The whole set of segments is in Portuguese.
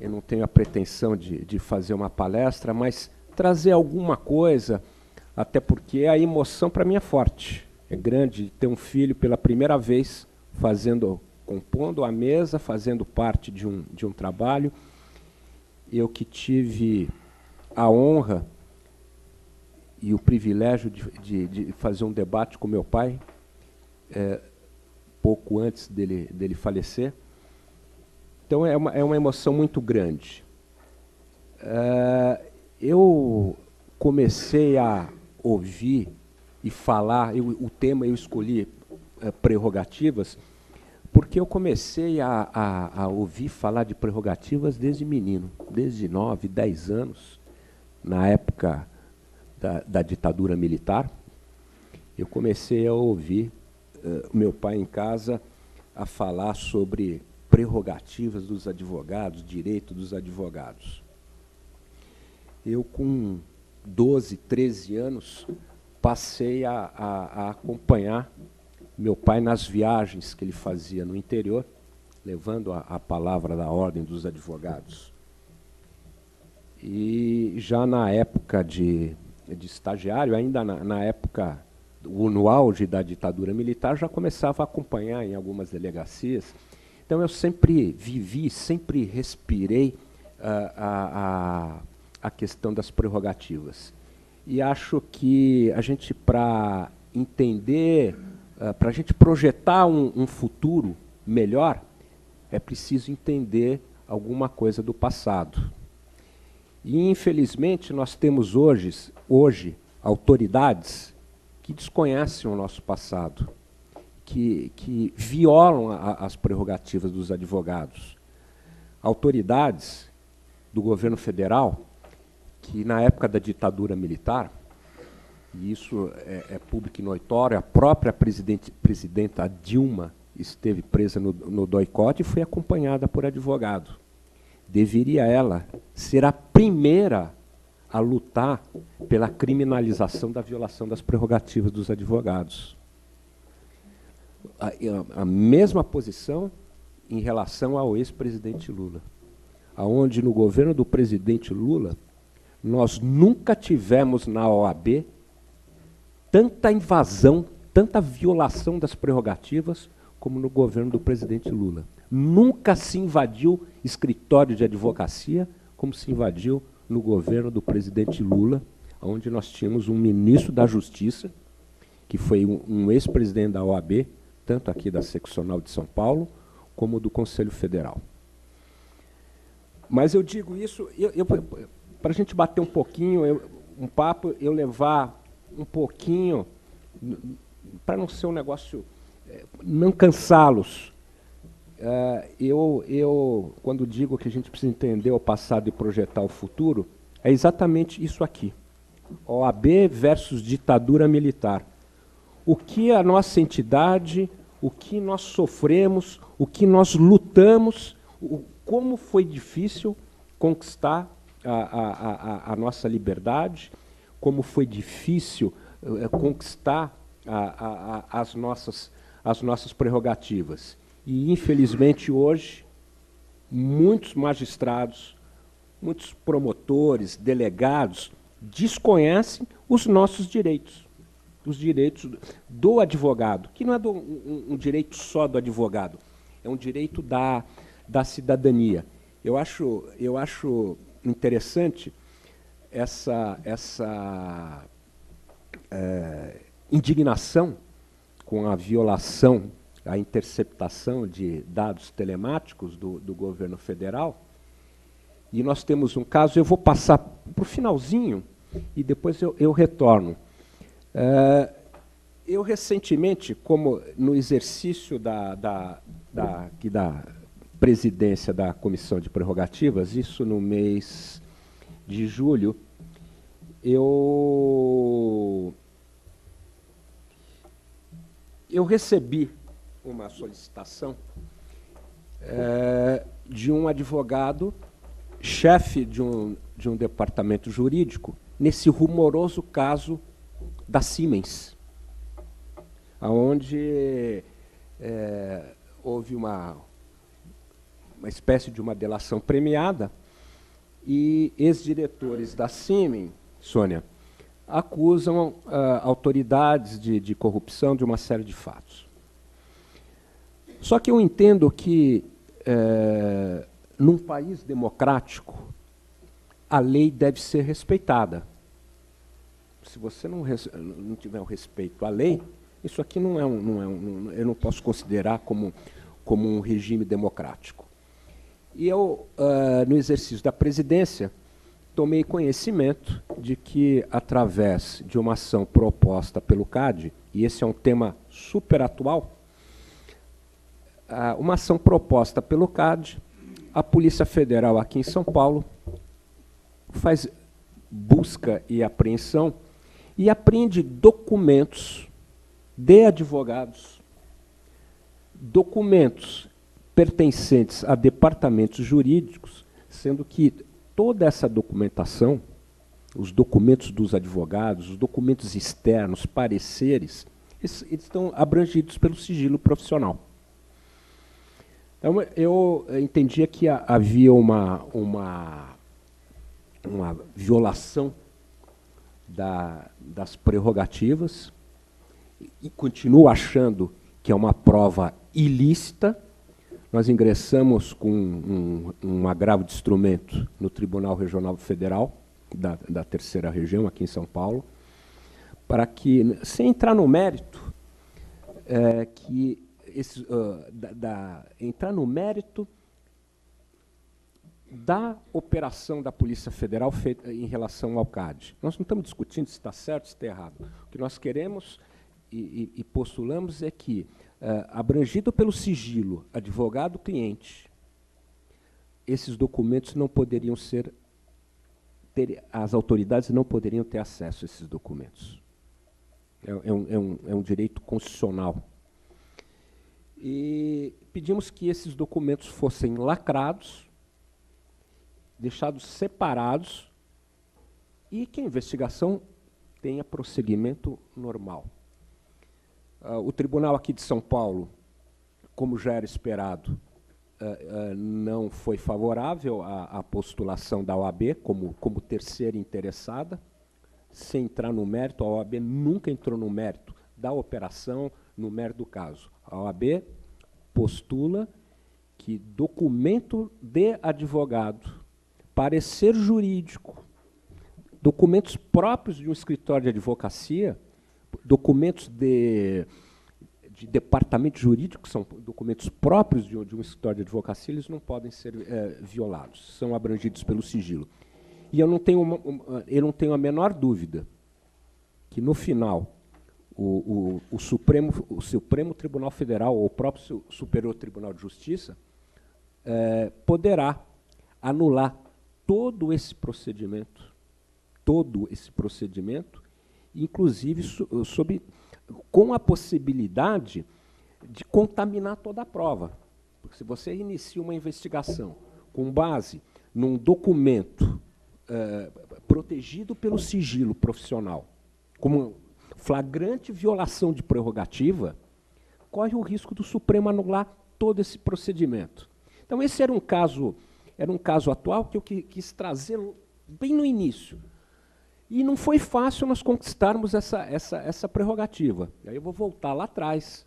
eu não tenho a pretensão de fazer uma palestra, mas trazer alguma coisa, até porque a emoção para mim é forte. É grande ter um filho pela primeira vez compondo a mesa, fazendo parte de um trabalho. Eu que tive a honra e o privilégio de fazer um debate com meu pai, pouco antes dele falecer. Então é uma emoção muito grande. Eu comecei a ouvir e falar, o tema eu escolhi prerrogativas, porque eu comecei a ouvir falar de prerrogativas desde menino, desde 9, 10 anos, na época da ditadura militar. Eu comecei a ouvir meu pai em casa a falar sobre prerrogativas dos advogados, direito dos advogados. Eu, com 12, 13 anos, passei a acompanhar meu pai nas viagens que ele fazia no interior, levando a palavra da Ordem dos Advogados. E já na época de estagiário, ainda na época, no auge da ditadura militar, já começava a acompanhar em algumas delegacias. Então eu sempre vivi, sempre respirei a questão das prerrogativas. E acho que a gente, para entender, para a gente projetar um futuro melhor, é preciso entender alguma coisa do passado. E, infelizmente, nós temos hoje autoridades que desconhecem o nosso passado, que violam as prerrogativas dos advogados. Autoridades do governo federal, que na época da ditadura militar, e isso é público e notório, a própria presidenta Dilma esteve presa no doicote e foi acompanhada por advogado. Deveria ela ser a primeira a lutar pela criminalização da violação das prerrogativas dos advogados. A mesma posição em relação ao ex-presidente Lula, aonde no governo do presidente Lula nós nunca tivemos na OAB tanta invasão, tanta violação das prerrogativas como no governo do presidente Lula. Nunca se invadiu escritório de advocacia como se invadiu no governo do presidente Lula, onde nós tínhamos um ministro da Justiça, que foi um ex-presidente da OAB, tanto aqui da seccional de São Paulo, como do Conselho Federal. Mas eu digo isso, para a gente bater um pouquinho, um papo, eu levar um pouquinho, para não ser um negócio, não cansá-los. Quando digo que a gente precisa entender o passado e projetar o futuro, é exatamente isso aqui. OAB versus ditadura militar. O que a nossa entidade, o que nós sofremos, o que nós lutamos, como foi difícil conquistar a nossa liberdade, como foi difícil conquistar as nossas prerrogativas. E, infelizmente, hoje, muitos magistrados, muitos promotores, delegados, desconhecem os nossos direitos, os direitos do advogado, que não é um direito só do advogado, é um direito da cidadania. Eu acho interessante essa indignação com a violação, a interceptação de dados telemáticos do governo federal. E nós temos um caso, eu vou passar para o finalzinho e depois eu retorno. Eu recentemente, como no exercício da presidência da Comissão de Prerrogativas, isso no mês de julho, eu recebi uma solicitação de um advogado, chefe de um departamento jurídico, nesse rumoroso caso da Siemens, onde houve uma uma espécie de uma delação premiada, e ex-diretores da CIMIN, Sônia, acusam autoridades de corrupção de uma série de fatos. Só que eu entendo que, num país democrático, a lei deve ser respeitada. Se você não tiver o respeito à lei, isso aqui eu não posso considerar como um regime democrático. E eu, no exercício da presidência, tomei conhecimento de que, através de uma ação proposta pelo CAD, e esse é um tema super atual, uma ação proposta pelo CAD, a Polícia Federal aqui em São Paulo faz busca e apreensão e apreende documentos de advogados, documentos pertencentes a departamentos jurídicos, sendo que toda essa documentação, os documentos dos advogados, os documentos externos, pareceres, eles estão abrangidos pelo sigilo profissional. Então, eu entendia que havia uma violação das prerrogativas e continuo achando que é uma prova ilícita. Nós ingressamos com um agravo de instrumento no Tribunal Regional Federal, da Terceira Região, aqui em São Paulo, para que, sem entrar no mérito, entrar no mérito da operação da Polícia Federal feita em relação ao CAD. Nós não estamos discutindo se está certo ou se está errado. O que nós queremos e postulamos é que, abrangido pelo sigilo advogado-cliente, esses documentos não poderiam as autoridades não poderiam ter acesso a esses documentos. É um direito constitucional. E pedimos que esses documentos fossem lacrados, deixados separados, e que a investigação tenha prosseguimento normal. O tribunal aqui de São Paulo, como já era esperado, não foi favorável à postulação da OAB como terceira interessada. Sem entrar no mérito, a OAB nunca entrou no mérito da operação, no mérito do caso. A OAB postula que documento de advogado, parecer jurídico, documentos próprios de um escritório de advocacia, documentos de departamento jurídico, que são documentos próprios de um escritório de advocacia, eles não podem ser violados, são abrangidos pelo sigilo. E eu não tenho a menor dúvida que, no final, o Supremo Tribunal Federal, ou o próprio Superior Tribunal de Justiça, poderá anular todo esse procedimento, inclusive com a possibilidade de contaminar toda a prova. Porque se você inicia uma investigação com base num documento protegido pelo sigilo profissional, como flagrante violação de prerrogativa, corre o risco do Supremo anular todo esse procedimento. Então, esse era um caso atual que eu quis trazer bem no início. E não foi fácil nós conquistarmos essa prerrogativa. E aí eu vou voltar lá atrás,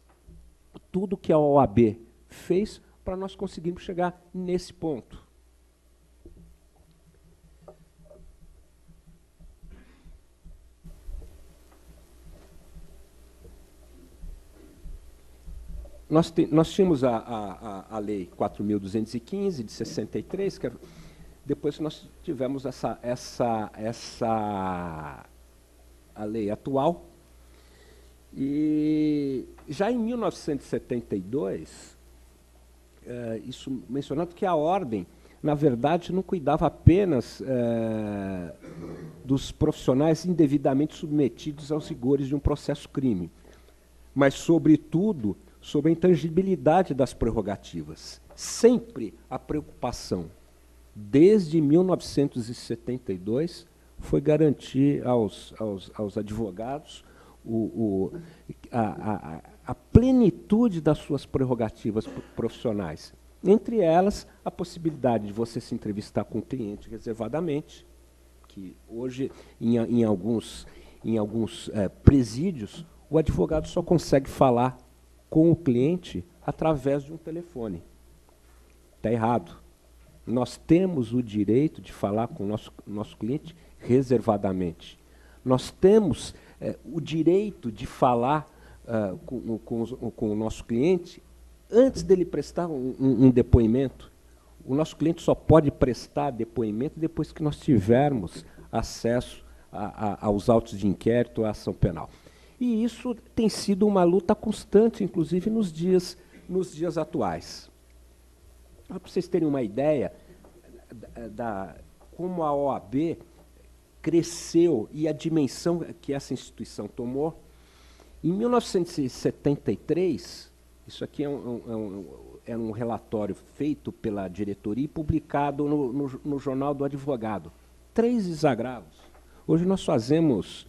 tudo que a OAB fez para nós conseguirmos chegar nesse ponto. Nós tínhamos a Lei 4.215, de 63, que depois nós tivemos a lei atual. E já em 1972, isso mencionado que a ordem, na verdade, não cuidava apenas dos profissionais indevidamente submetidos aos rigores de um processo-crime, mas, sobretudo, sobre a intangibilidade das prerrogativas. Sempre a preocupação, desde 1972, foi garantir aos advogados a plenitude das suas prerrogativas profissionais. Entre elas, a possibilidade de você se entrevistar com o cliente reservadamente, que hoje, em alguns presídios, o advogado só consegue falar com o cliente através de um telefone. Está errado. Nós temos o direito de falar com o nosso cliente reservadamente. Nós temos o direito de falar com o nosso cliente antes dele prestar um depoimento. O nosso cliente só pode prestar depoimento depois que nós tivermos acesso aos autos de inquérito, à ação penal. E isso tem sido uma luta constante, inclusive nos dias atuais. Para vocês terem uma ideia como a OAB cresceu e a dimensão que essa instituição tomou, em 1973, isso aqui é um relatório feito pela diretoria e publicado no Jornal do Advogado. 3 desagravos. Hoje nós fazemos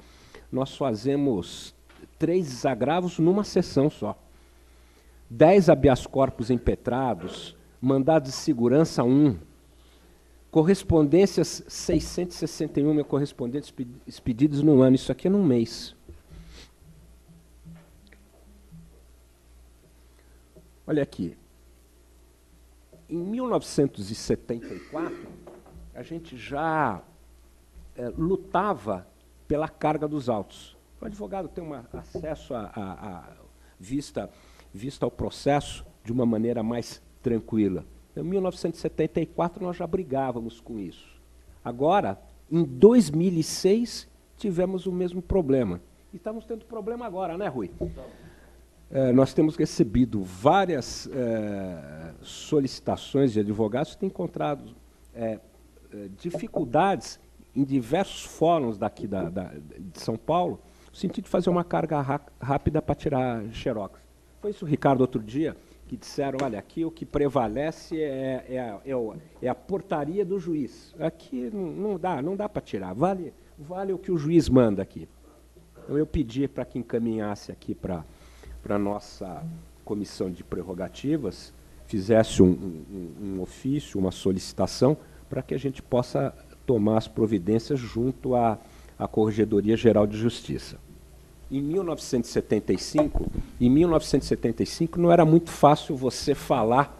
3 desagravos numa sessão só. 10 habeas corpus impetrados, mandados de segurança 1, correspondências 661 correspondentes expedidos no ano. Isso aqui é num mês. Olha aqui. Em 1974, a gente já lutava pela carga dos autos. O advogado tem acesso vista ao processo de uma maneira mais tranquila. Em 1974, nós já brigávamos com isso. Agora, em 2006, tivemos o mesmo problema. E estamos tendo problema agora, né, Rui? Nós temos recebido várias solicitações de advogados que têm encontrado dificuldades em diversos fóruns daqui de São Paulo, no sentido de fazer uma carga rápida para tirar xerox. Foi isso, Ricardo, outro dia, que disseram, olha, aqui o que prevalece é a portaria do juiz. Aqui não dá para tirar, vale o que o juiz manda aqui. Então, eu pedi para que encaminhasse aqui para a nossa comissão de prerrogativas, fizesse um ofício, uma solicitação, para que a gente possa tomar as providências junto à Corregedoria Geral de Justiça. Em 1975 não era muito fácil você falar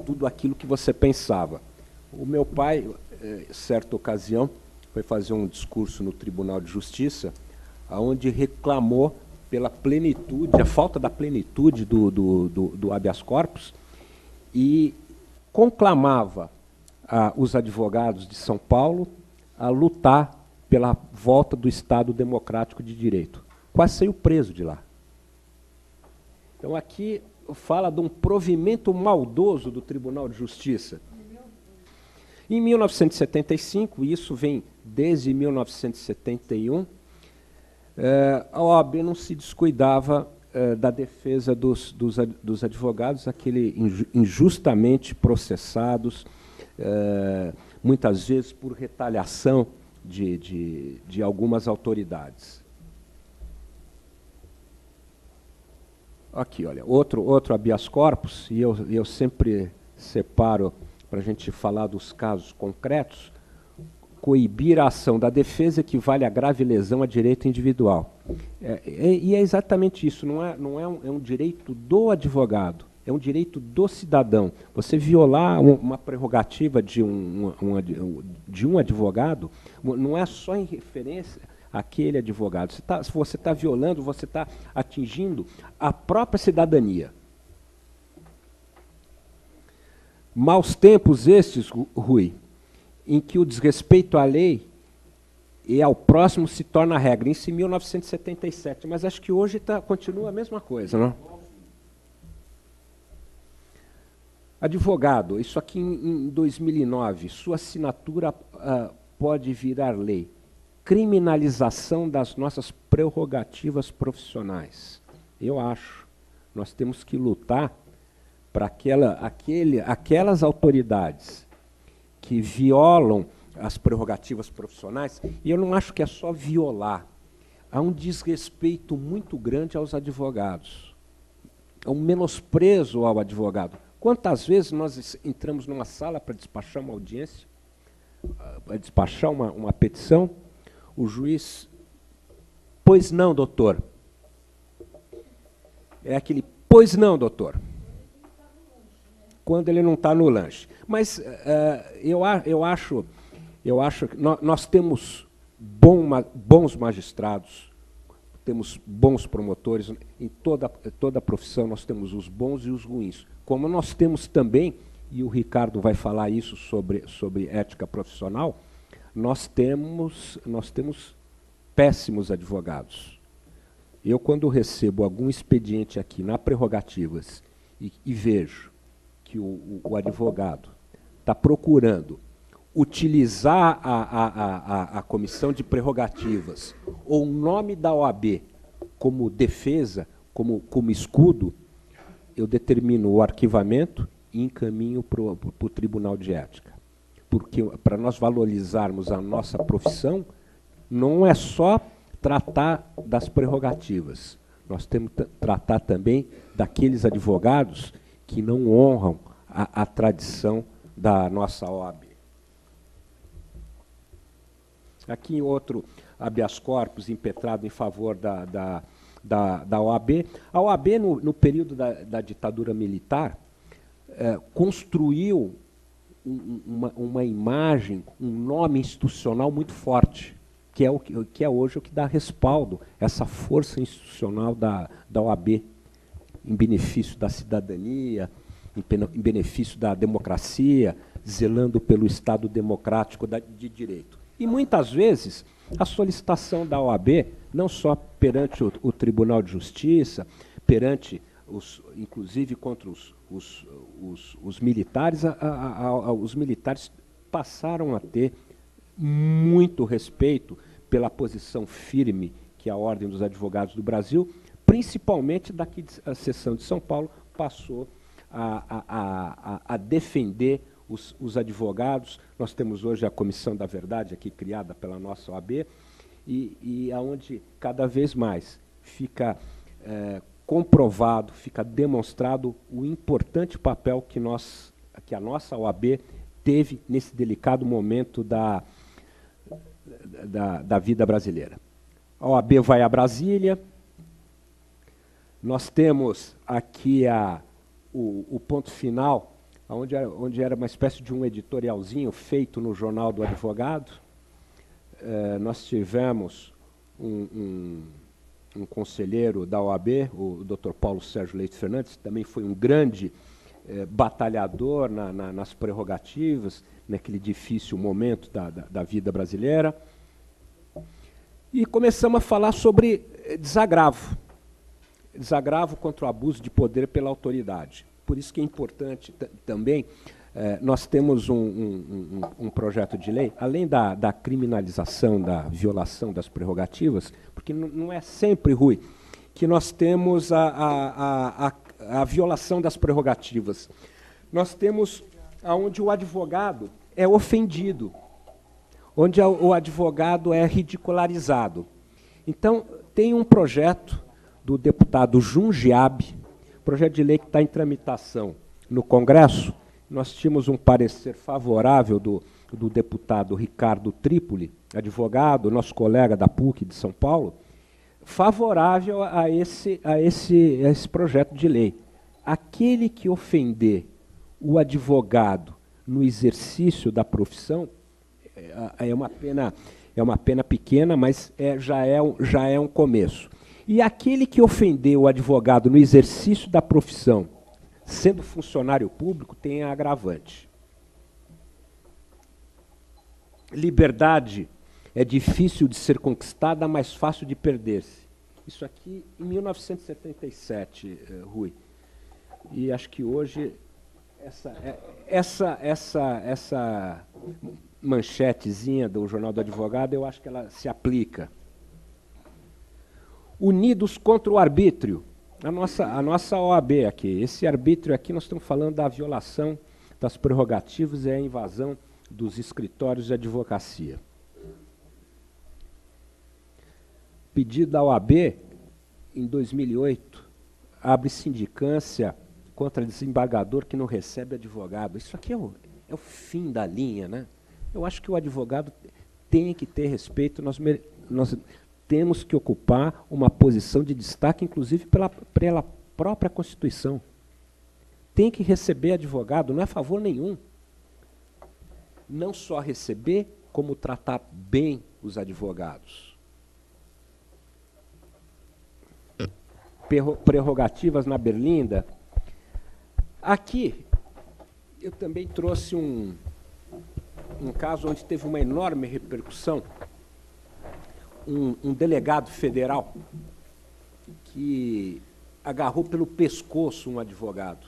tudo aquilo que você pensava. O meu pai, certa ocasião, foi fazer um discurso no Tribunal de Justiça, onde reclamou pela plenitude, a falta da plenitude do habeas corpus, e conclamava os advogados de São Paulo a lutar pela volta do Estado Democrático de Direito. Quase saiu preso de lá. Então, aqui fala de um provimento maldoso do Tribunal de Justiça. Em 1975, isso vem desde 1971, a OAB não se descuidava da defesa dos advogados, aqueles injustamente processados, muitas vezes por retaliação de algumas autoridades. Aqui, olha, outro habeas corpus, e eu sempre separo, para a gente falar dos casos concretos, coibir a ação da defesa equivale a grave lesão a direito individual. E é exatamente isso, é um direito do advogado, é um direito do cidadão. Você violar uma prerrogativa de um advogado, não é só em referência àquele advogado. Se você está violando, você está atingindo a própria cidadania. Maus tempos estes, Rui, em que o desrespeito à lei e ao próximo se torna regra. Isso em 1977, mas acho que hoje continua a mesma coisa, não? Advogado, isso aqui em 2009, sua assinatura pode virar lei. Criminalização das nossas prerrogativas profissionais. Eu acho. Nós temos que lutar para aquelas autoridades que violam as prerrogativas profissionais, e eu não acho que é só violar. Há um desrespeito muito grande aos advogados. Há um menosprezo ao advogado. Quantas vezes nós entramos numa sala para despachar uma audiência, para despachar uma petição, o juiz, pois não, doutor. É aquele, pois não, doutor. Quando ele não está no lanche. Mas eu acho que nós temos bons magistrados, temos bons promotores, em toda a profissão nós temos os bons e os ruins. Como nós temos também, e o Ricardo vai falar isso sobre ética profissional, nós temos péssimos advogados. Eu, quando recebo algum expediente aqui na Prerrogativas e vejo que o advogado está procurando utilizar a comissão de prerrogativas ou o nome da OAB como defesa, como escudo, eu determino o arquivamento e encaminho para o Tribunal de Ética. Porque para nós valorizarmos a nossa profissão, não é só tratar das prerrogativas, nós temos que tratar também daqueles advogados que não honram a tradição da nossa OAB. Aqui outro habeas corpus impetrado em favor da OAB. A OAB, no período da ditadura militar, construiu uma imagem, um nome institucional muito forte, que é hoje o que dá respaldo, essa força institucional da OAB, em benefício da cidadania, em benefício da democracia, zelando pelo Estado democrático de direito. E, muitas vezes, a solicitação da OAB, não só perante o Tribunal de Justiça, perante, inclusive, contra os militares, os militares passaram a ter muito respeito pela posição firme que a Ordem dos Advogados do Brasil, principalmente daqui a seção de São Paulo, passou a defender os advogados. Nós temos hoje a Comissão da Verdade, aqui criada pela nossa OAB, e aonde cada vez mais fica comprovado, fica demonstrado o importante papel que a nossa OAB teve nesse delicado momento da vida brasileira. A OAB vai a Brasília, nós temos aqui o ponto final, onde era uma espécie de um editorialzinho feito no Jornal do Advogado. Nós tivemos um conselheiro da OAB, o Dr. Paulo Sérgio Leite Fernandes, também foi um grande batalhador nas prerrogativas, naquele difícil momento da vida brasileira. E começamos a falar sobre desagravo contra o abuso de poder pela autoridade. Por isso que é importante também, nós temos um projeto de lei, além da criminalização da violação das prerrogativas, porque não é sempre, Rui, que nós temos a violação das prerrogativas. Nós temos onde o advogado é ofendido, onde o advogado é ridicularizado. Então, tem um projeto do deputado Jundiaí, projeto de lei que está em tramitação no Congresso. Nós tínhamos um parecer favorável do deputado Ricardo Trípoli, advogado, nosso colega da PUC de São Paulo, favorável a esse projeto de lei. Aquele que ofender o advogado no exercício da profissão é uma pena pequena, mas já é um começo. E aquele que ofendeu o advogado no exercício da profissão, sendo funcionário público, tem a agravante. Liberdade é difícil de ser conquistada, mas fácil de perder-se. Isso aqui em 1977, Rui. E acho que hoje essa manchetezinha do Jornal do Advogado, eu acho que ela se aplica. Unidos contra o arbítrio. A nossa OAB aqui. Esse arbítrio aqui, nós estamos falando da violação das prerrogativas e a invasão dos escritórios de advocacia. Pedido da OAB, em 2008, abre sindicância contra desembargador que não recebe advogado. Isso aqui é o fim da linha, né? Eu acho que o advogado tem que ter respeito, nós temos que ocupar uma posição de destaque, inclusive pela própria Constituição. Tem que receber advogado, não é favor nenhum. Não só receber, como tratar bem os advogados. Prerrogativas na Berlinda. Aqui, eu também trouxe um caso onde teve uma enorme repercussão. Um delegado federal que agarrou pelo pescoço um advogado.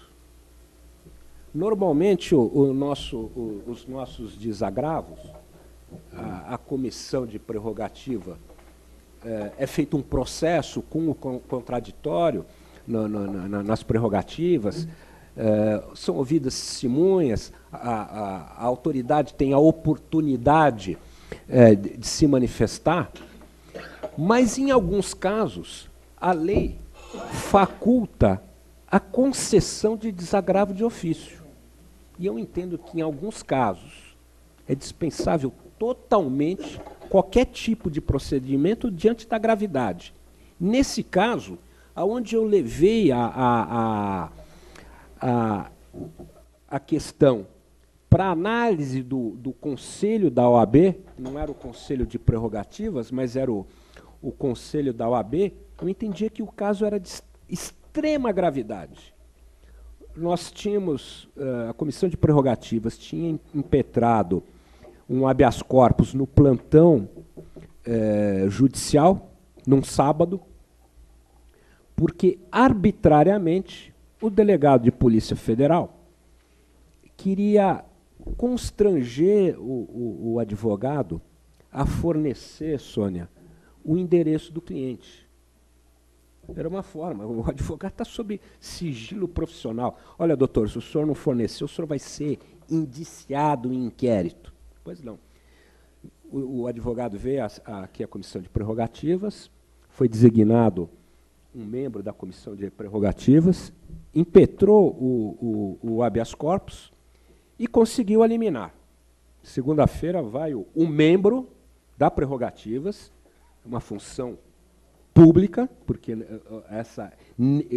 Normalmente, os nossos desagravos, a comissão de prerrogativa, é feito um processo com o contraditório nas prerrogativas, são ouvidas testemunhas, a autoridade tem a oportunidade de se manifestar, mas, em alguns casos, a lei faculta a concessão de desagravo de ofício. E eu entendo que, em alguns casos, é dispensável totalmente qualquer tipo de procedimento diante da gravidade. Nesse caso, aonde eu levei a questão para análise do conselho da OAB, não era o conselho de prerrogativas, mas era o conselho da OAB, eu entendia que o caso era de extrema gravidade. Nós tínhamos, a comissão de prerrogativas tinha impetrado um habeas corpus no plantão judicial, num sábado, porque arbitrariamente o delegado de Polícia Federal queria constranger o advogado a fornecer, Sônia, o endereço do cliente. Era uma forma, o advogado está sob sigilo profissional. Olha, doutor, se o senhor não fornecer, o senhor vai ser indiciado em inquérito. Pois não. O advogado veio aqui à comissão de prerrogativas, foi designado um membro da comissão de prerrogativas, impetrou o habeas corpus e conseguiu eliminar. Segunda-feira vai um membro da prerrogativas, uma função pública, porque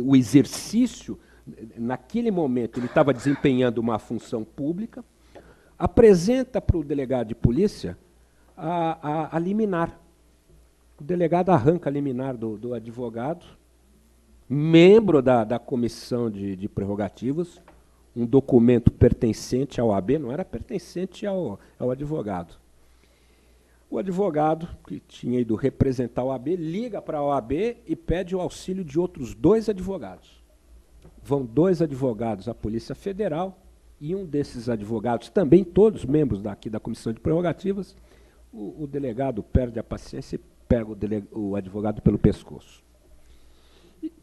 o exercício, naquele momento, ele estava desempenhando uma função pública, apresenta para o delegado de polícia a liminar. O delegado arranca a liminar do advogado, membro da comissão de prerrogativas, um documento pertencente ao OAB, não era pertencente ao advogado. O advogado, que tinha ido representar a OAB, liga para a OAB e pede o auxílio de outros 2 advogados. Vão 2 advogados à Polícia Federal e um desses advogados, também todos membros daqui da Comissão de Prerrogativas, o delegado perde a paciência e pega o advogado pelo pescoço.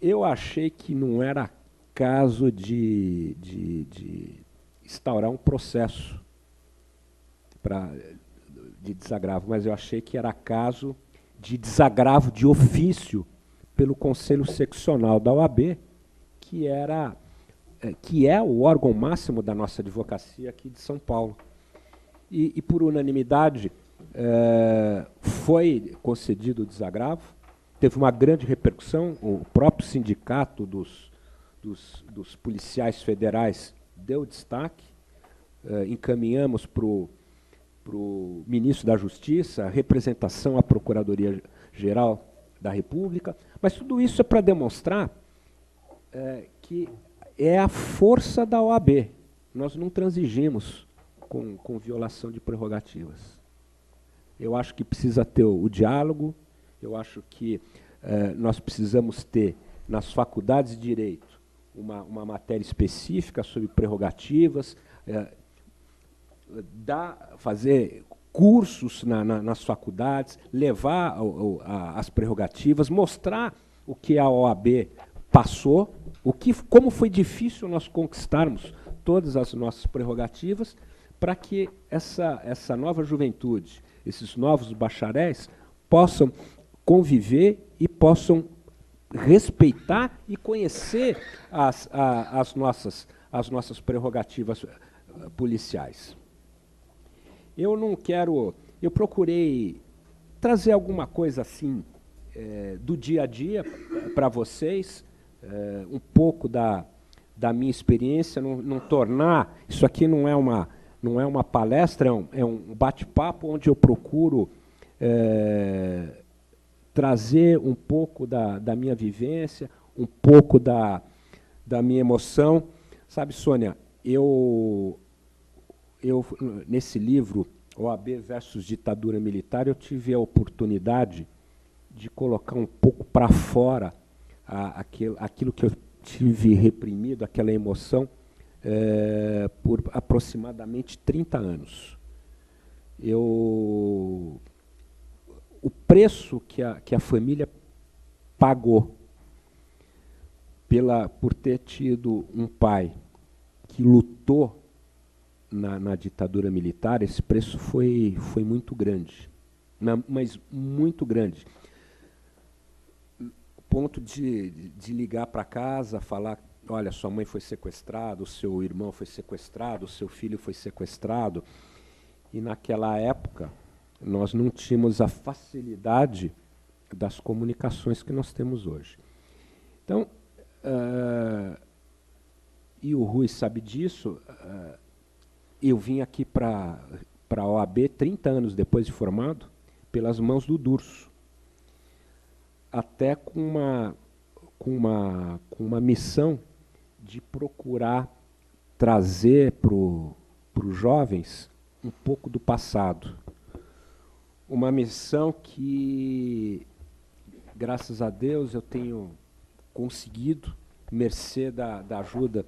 Eu achei que não era caso de instaurar um processo de desagravo, mas eu achei que era caso de desagravo de ofício pelo Conselho Seccional da OAB, que é o órgão máximo da nossa advocacia aqui de São Paulo. E por unanimidade, foi concedido o desagravo, teve uma grande repercussão, o próprio sindicato dos policiais federais deu destaque, encaminhamos para o ministro da Justiça, a representação à Procuradoria-Geral da República, mas tudo isso é para demonstrar que é a força da OAB. Nós não transigimos com violação de prerrogativas. Eu acho que precisa ter o diálogo, eu acho que nós precisamos ter, nas faculdades de Direito, uma matéria específica sobre prerrogativas, fazer cursos nas faculdades, levar as prerrogativas, mostrar o que a OAB passou, como foi difícil nós conquistarmos todas as nossas prerrogativas, para que essa nova juventude, esses novos bacharéis, possam conviver e possam respeitar e conhecer as nossas prerrogativas policiais. Eu não quero... Eu procurei trazer alguma coisa assim do dia a dia para vocês, um pouco da minha experiência, não tornar... Isso aqui não é uma palestra, é um bate-papo onde eu procuro trazer um pouco da minha vivência, um pouco da minha emoção. Sabe, Sônia, eu nesse livro, OAB versus ditadura militar, eu tive a oportunidade de colocar um pouco para fora aquilo que eu tive reprimido, aquela emoção, por aproximadamente 30 anos. O preço que a família pagou por ter tido um pai que lutou na ditadura militar, esse preço foi muito grande, mas muito grande. Ponto de ligar para casa, falar, olha, sua mãe foi sequestrada, o seu irmão foi sequestrado, o seu filho foi sequestrado. E naquela época, nós não tínhamos a facilidade das comunicações que nós temos hoje. Então, e o Rui sabe disso, eu vim aqui para a OAB 30 anos depois de formado, pelas mãos do Durso, até com uma missão de procurar trazer para os jovens um pouco do passado. Uma missão que, graças a Deus, eu tenho conseguido, mercê da ajuda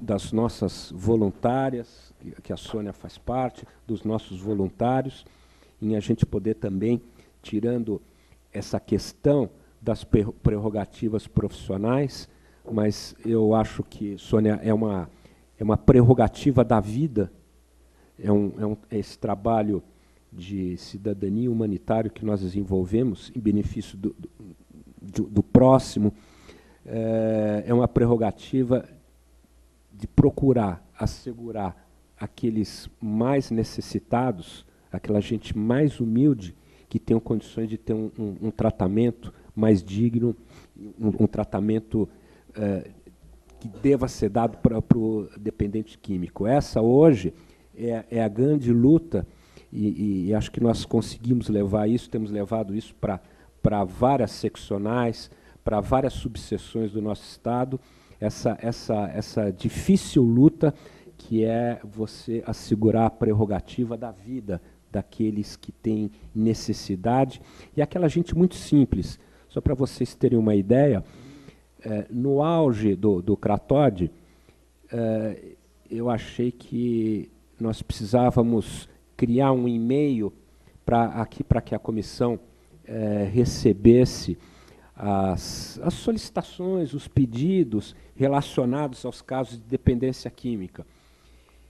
das nossas voluntárias, que a Sônia faz parte, dos nossos voluntários, em a gente poder também, tirando essa questão das prerrogativas profissionais, mas eu acho que, Sônia, é uma prerrogativa da vida, é esse trabalho de cidadania humanitário que nós desenvolvemos em benefício do próximo, é uma prerrogativa de procurar assegurar aqueles mais necessitados, aquela gente mais humilde, que tenham condições de ter um tratamento mais digno, um tratamento que deva ser dado para o dependente químico. Essa, hoje, é a grande luta, e acho que nós conseguimos levar isso, temos levado isso para várias seccionais, para várias subseções do nosso Estado, essa difícil luta que é você assegurar a prerrogativa da vida daqueles que têm necessidade, e aquela gente muito simples. Só para vocês terem uma ideia, no auge do Cratode, eu achei que nós precisávamos criar um e-mail para que a comissão recebesse as solicitações, os pedidos relacionados aos casos de dependência química.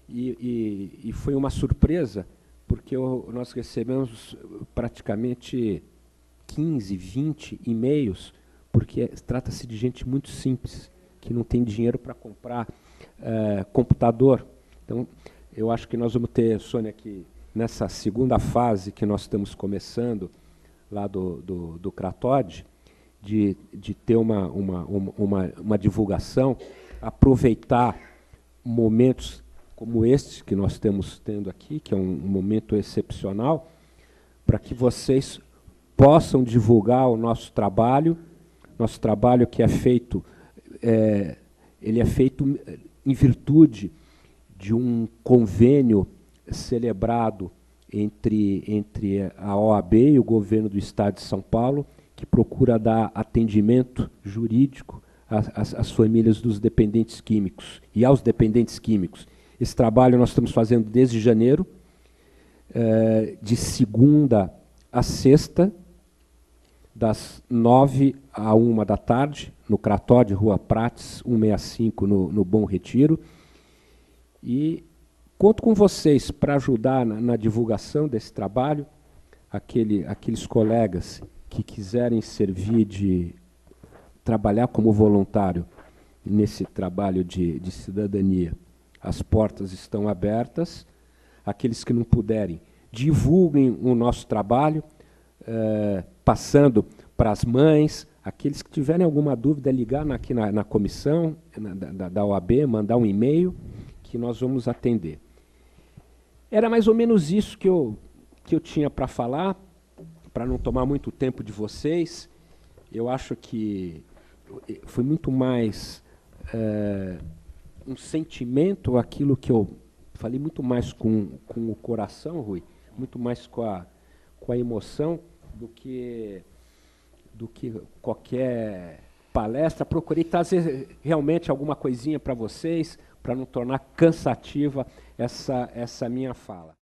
E foi uma surpresa, porque nós recebemos praticamente 15, 20 e-mails, porque trata-se de gente muito simples, que não tem dinheiro para comprar computador. Então, eu acho que nós vamos ter, Sônia, que nessa segunda fase que nós estamos começando, lá do Cratode, de ter uma divulgação, aproveitar momentos como este que nós estamos tendo aqui, que é um momento excepcional, para que vocês possam divulgar o nosso trabalho que é feito, ele é feito em virtude de um convênio celebrado entre a OAB e o governo do Estado de São Paulo, que procura dar atendimento jurídico às famílias dos dependentes químicos e aos dependentes químicos. Esse trabalho nós estamos fazendo desde janeiro, de segunda a sexta, das 9 à 1 da tarde, no Cratode, Rua Prates, 165, no Bom Retiro. E conto com vocês para ajudar na divulgação desse trabalho, aqueles colegas que quiserem servir trabalhar como voluntário nesse trabalho de cidadania, as portas estão abertas. Aqueles que não puderem, divulguem o nosso trabalho, passando para as mães. Aqueles que tiverem alguma dúvida, ligar aqui na comissão da OAB, mandar um e-mail, que nós vamos atender. Era mais ou menos isso que eu tinha para falar, para não tomar muito tempo de vocês. Eu acho que foi muito mais um sentimento, aquilo que eu falei muito mais com o coração, Rui, muito mais com a emoção do que qualquer palestra. Procurei trazer realmente alguma coisinha para vocês, para não tornar cansativa essa minha fala.